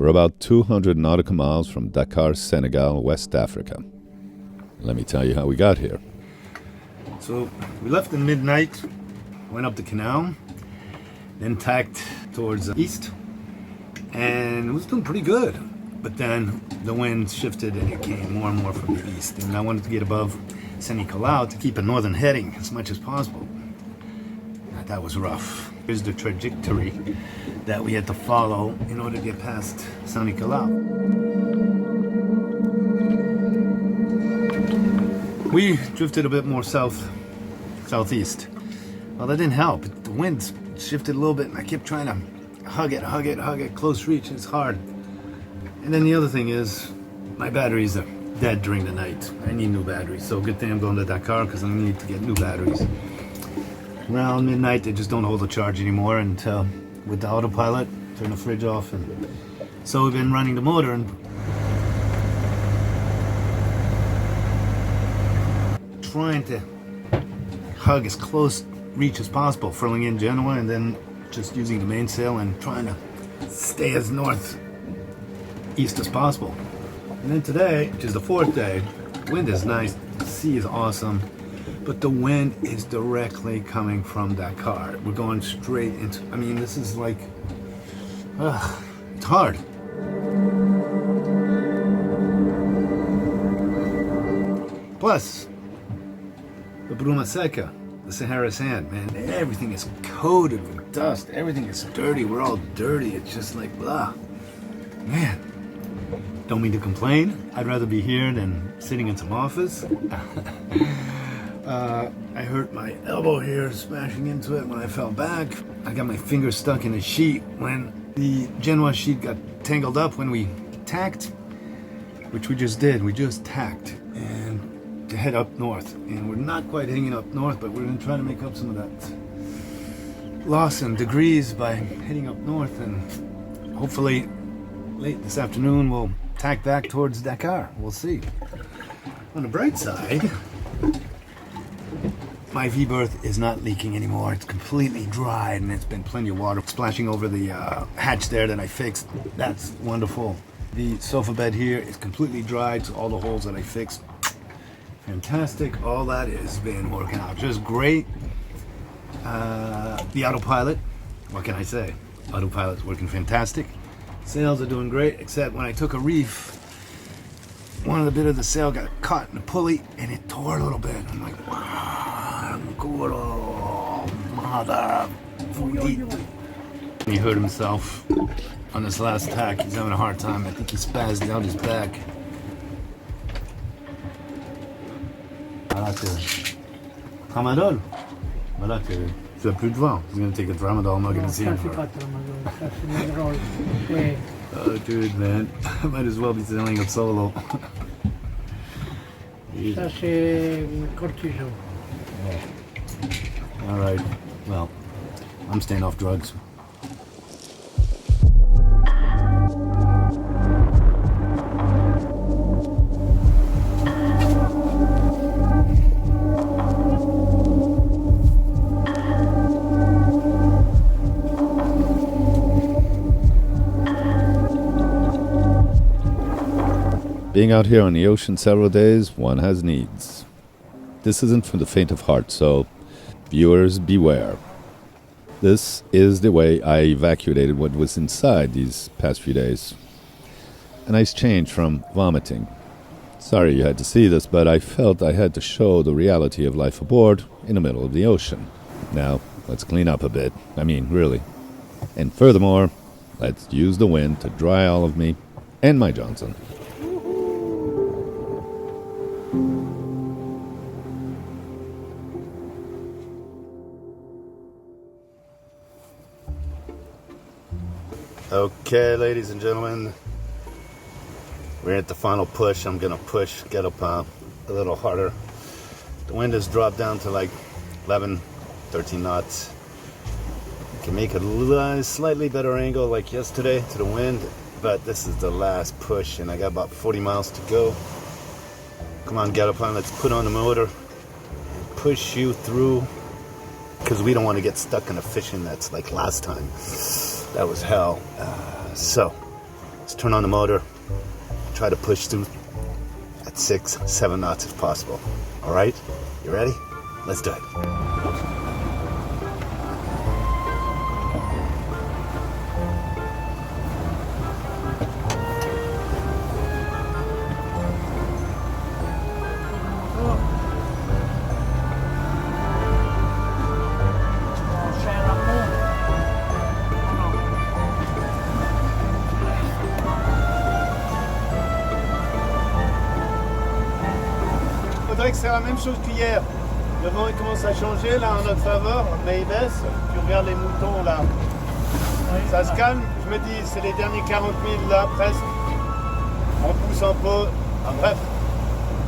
We're about 200 nautical miles from Dakar, Senegal, West Africa. Let me tell you how we got here. So we left at midnight, went up the canal, then tacked towards the east, and it was doing pretty good. But then the wind shifted and it came more and more from the east, and I wanted to get above Senegal to keep a northern heading as much as possible. That was rough. Here's the trajectory that we had to follow in order to get past Senegal. We drifted a bit more southeast. Well, that didn't help. The wind shifted a little bit, and I kept trying to hug it, close reach. It's hard. And then the other thing is, my batteries are dead during the night. I need new batteries. So good thing I'm going to Dakar because I need to get new batteries. Around midnight, they just don't hold a charge anymore. And with the autopilot, turn the fridge off, and so we've been running the motor and trying to hug as close reach as possible, furling in Genoa and then just using the mainsail and trying to stay as northeast as possible. And then today, which is the fourth day, the wind is nice, the sea is awesome, but the wind is directly coming from Dakar. We're going straight into, I mean, this is like, it's hard. Plus, the Bruma Seca, the Sahara sand, man, everything is coated with dust. Everything is dirty. We're all dirty. It's just like, blah. Man, don't mean to complain. I'd rather be here than sitting in some office. I hurt my elbow here smashing into it when I fell back. I got my finger stuck in a sheet when the Genoa sheet got tangled up when we tacked, which we just did. We just tacked and to head up north. And we're not quite hanging up north, but we're going to try to make up some of that loss in degrees by heading up north. And hopefully late this afternoon we'll tack back towards Dakar. We'll see. On the bright side, my V-berth is not leaking anymore. It's completely dry, and it's been plenty of water splashing over the hatch there that I fixed. That's wonderful. The sofa bed here is completely dried, so all the holes that I fixed, fantastic. All that has been working out just great. The autopilot, what can I say? Autopilot's working fantastic. Sails are doing great, except when I took a reef, one of the bit of the sail got caught in the pulley and it tore a little bit. I'm like, wow, mother. He hurt himself on this last tack. He's having a hard time. I think he spazzed out his back. Voilà, tramadol. Voilà, tu as plus de vent. He's going to take a tramadol. I'm not going to see him for it. Oh, dude, man. I might as well be sailing up solo. Ça, c'est cortisone. All right. Well, I'm staying off drugs. Being out here on the ocean several days, one has needs. This isn't for the faint of heart, so viewers beware. This is the way I evacuated what was inside these past few days. A nice change from vomiting. Sorry you had to see this, but I felt I had to show the reality of life aboard in the middle of the ocean. Now, let's clean up a bit. I mean, really. And furthermore, let's use the wind to dry all of me and my Johnson. Okay, ladies and gentlemen, we're at the final push. I'm gonna push, get up a little harder. The wind has dropped down to like 11, 13 knots. Can make a slightly better angle like yesterday to the wind, but this is the last push and I got about 40 miles to go. Come on, get up on, let's put on the motor and push you through, because we don't want to get stuck in a fishing nets like last time. That was hell. So Let's turn on the motor. Try to push through at 6-7 knots if possible. All right, you ready? Let's do it. Que c'est la même chose qu'hier. Le vent il commence à changer là en notre faveur, mais il baisse. Tu regardes les moutons là. Ça se calme. Je me dis, c'est les derniers 40 000 là, presque. On pousse un peu. Ah, bref,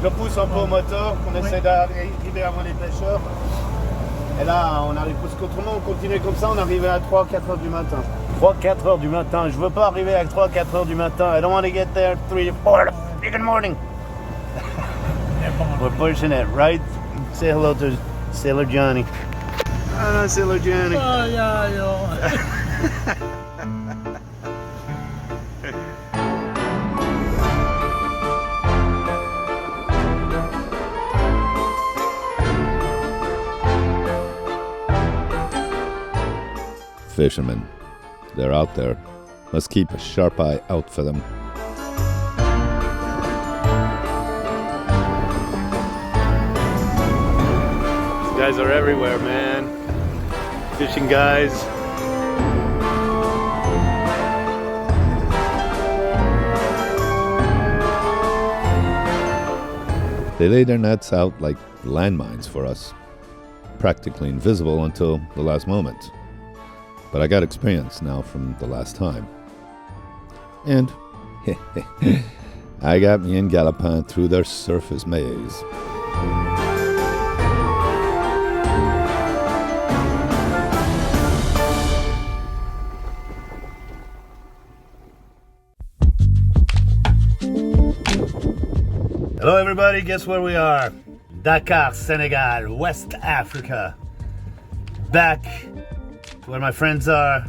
je pousse un peu au moteur, qu'on essaie d'arriver avant les pêcheurs. Et là, on arrive, parce qu'autrement, on continue comme ça, on arrive à 3-4 heures du matin. 3-4 heures du matin. Je veux pas arriver à 3-4 heures du matin. I don't want to get there 3-4 in the morning. We're pushing it, right? Say hello to Sailor Johnny. Hello, Sailor Johnny. Oh, yeah. Fishermen, they're out there. Must keep a sharp eye out for them. Guys are everywhere, man. Fishing guys. They lay their nets out like landmines for us, practically invisible until the last moment. But I got experience now from the last time. And I got me and Galopin through their surface maze. Hello everybody, guess where we are? Dakar, Senegal, West Africa. Back to where my friends are,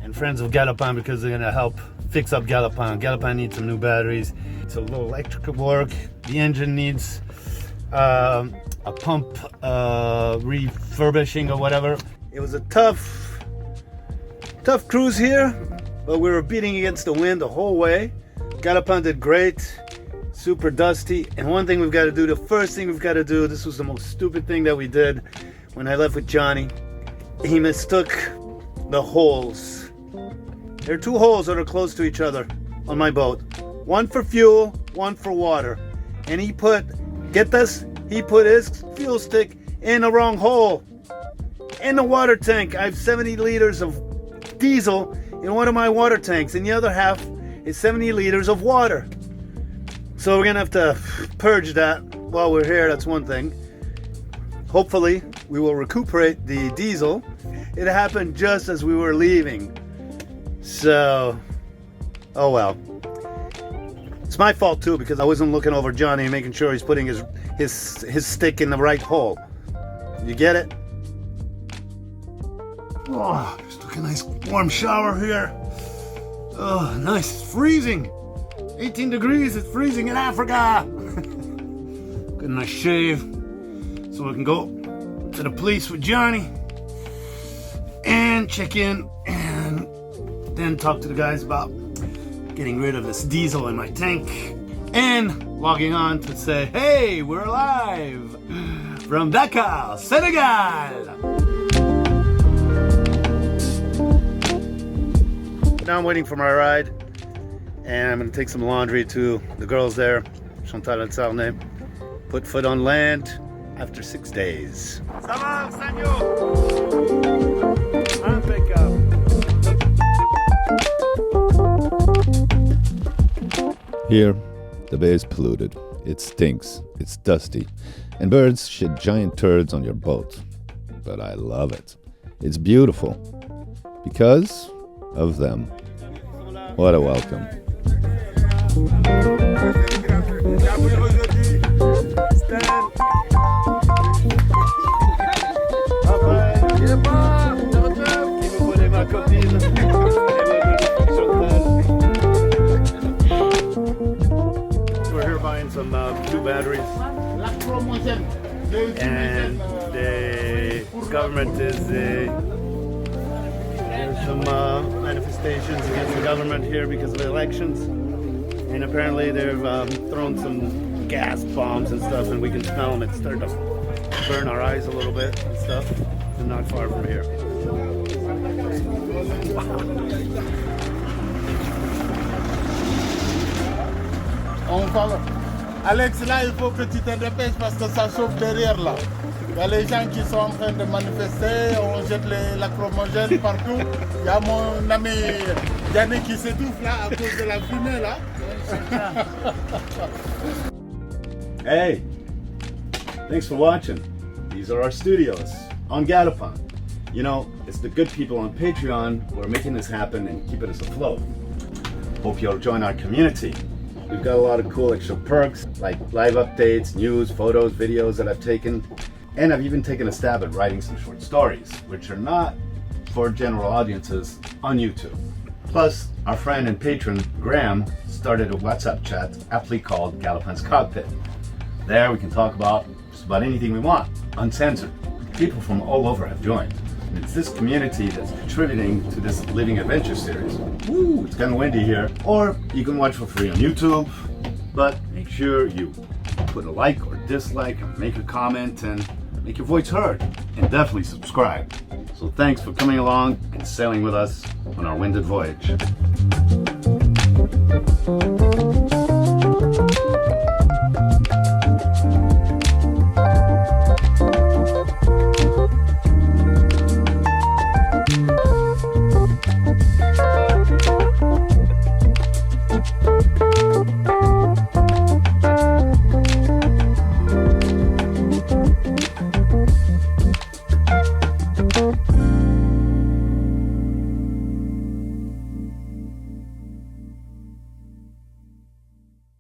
and friends of Galopin because they're gonna help fix up Galopin. Galopin needs some new batteries. It's a little electrical work. The engine needs a pump refurbishing or whatever. It was a tough cruise here, but we were beating against the wind the whole way. Galopin did great. Super dusty, and one thing we've got to do, the first thing we've got to do, this was the most stupid thing that we did when I left with Johnny. He mistook the holes. There are two holes that are close to each other on my boat. One for fuel, one for water. And he put, get this, he put his fuel stick in the wrong hole. In the water tank, I have 70 liters of diesel in one of my water tanks, and the other half is 70 liters of water. So we're gonna have to purge that while we're here, that's one thing. Hopefully we will recuperate the diesel. It happened just as we were leaving. So, oh well. It's my fault too, because I wasn't looking over Johnny and making sure he's putting his stick in the right hole. You get it? Oh, just took a nice warm shower here. Oh, nice, it's freezing. 18 degrees, it's freezing in Africa. Get a nice shave so we can go to the police with Johnny and check in and then talk to the guys about getting rid of this diesel in my tank and logging on to say, hey, we're alive from Dakar, Senegal. Now I'm waiting for my ride. And I'm going to take some laundry to the girls there, Chantal and Sarnay. Put foot on land after 6 days. Ça va, Sanyo? Impeccable. Here, the bay is polluted. It stinks. It's dusty. And birds shit giant turds on your boat. But I love it. It's beautiful. Because of them. What a welcome. some blue batteries, and the government is there's some manifestations against the government here because of the elections, and apparently they've thrown some gas bombs and stuff, and we can smell them. It's starting to burn our eyes a little bit and stuff. And not far from here. On va. Alex, là, il faut que tu te dépêches parce que ça chauffe derrière là. Il y a les gens qui sont en train de manifester, on jette les lacrymogènes partout. Il y a mon ami Yannick qui s'étouffe là à cause de la fumée là. Hey, thanks for watching. These are our studios on Gadapan. You know, it's the good people on Patreon who are making this happen and keeping us afloat. Hope you'll join our community. We've got a lot of cool extra perks like live updates, news, photos, videos that I've taken. And I've even taken a stab at writing some short stories, which are not for general audiences on YouTube. Plus, our friend and patron, Graham, started a WhatsApp chat aptly called Gadapan's Cockpit. There we can talk about just about anything we want, uncensored. People from all over have joined. And it's this community that's contributing to this Living Adventure series. Woo, it's kind of windy here. Or you can watch for free on YouTube, but make sure you put a like or dislike, and make a comment, and make your voice heard. And definitely subscribe. So thanks for coming along and sailing with us on our winded voyage.